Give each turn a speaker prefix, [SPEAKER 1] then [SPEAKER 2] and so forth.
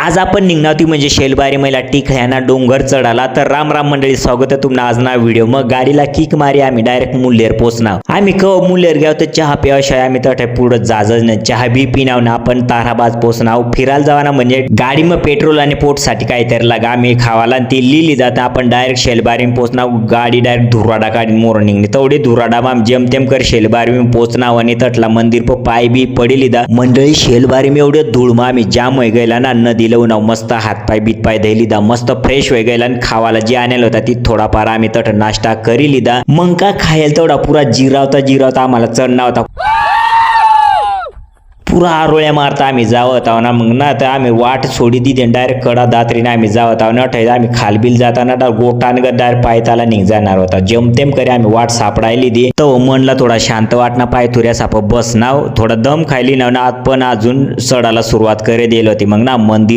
[SPEAKER 1] आज आपण निघणार ती म्हणजे शेलबारी महिला टिकळ्याना डोंगर चढाला। तर राम राम मंडळी, स्वागत आहे तुम्हाला आज ना व्हिडिओ। मग गाडीला किक मारी आम्ही डायरेक्ट मुल्लेर पोचणार। आम्ही कव मुल्लेर गेलो तर चहा प्यावशाय आम्ही तठे पुढे जाजच नाही, चहा बी पिनाव ना आपण ताराबाज पोचणार। फिरायला जावाना म्हणजे गाडी मग पेट्रोल आणि पोटसाठी काहीतरी लागा आम्ही खावाला ती लिहिली जाता। आपण डायरेक्ट शेलबारी पोचणार। गाडी डायरेक्ट धुराडा काढी मोरनिंग तेवढी धुराडा मग जेमतेम कर शेलबारी पोचणार आणि तटला मंदिर पर पाय बी पडेली दा मंडळी। शेलबारी में एवढे धूळ मग आम्ही जाम होई गेला ना, नदी लावून मस्त हातपाय बीतपाय धैली दा, मस्त फ्रेश होई गेला आणि खावाला जे आणलं होता ती थोडाफार आम्ही तट नाश्ता करी लिदा। मग का खायला तेवढा पुरा जिरावता आम्हाला चढणा होता, पुरा आरोळ्या मारता आम्ही जावत आहो ना। मग ना तर आम्ही वाट सोडी दिली डायरेक्ट कडा दात्रीने आम्ही जावत आहो ना। ठेवता आम्ही खालबिल जाताना गोटान डायरेक्ट पायताला निघ जाणार होता। जमतेम करे आम्ही वाट सापडायली दे तो मनला थोडा शांत वाटना, पायथुऱ्या साप बस नाव थोडा दम खायली नाव ना, पण अजून चढायला सुरुवात करे दिली होती। मग ना मंदिर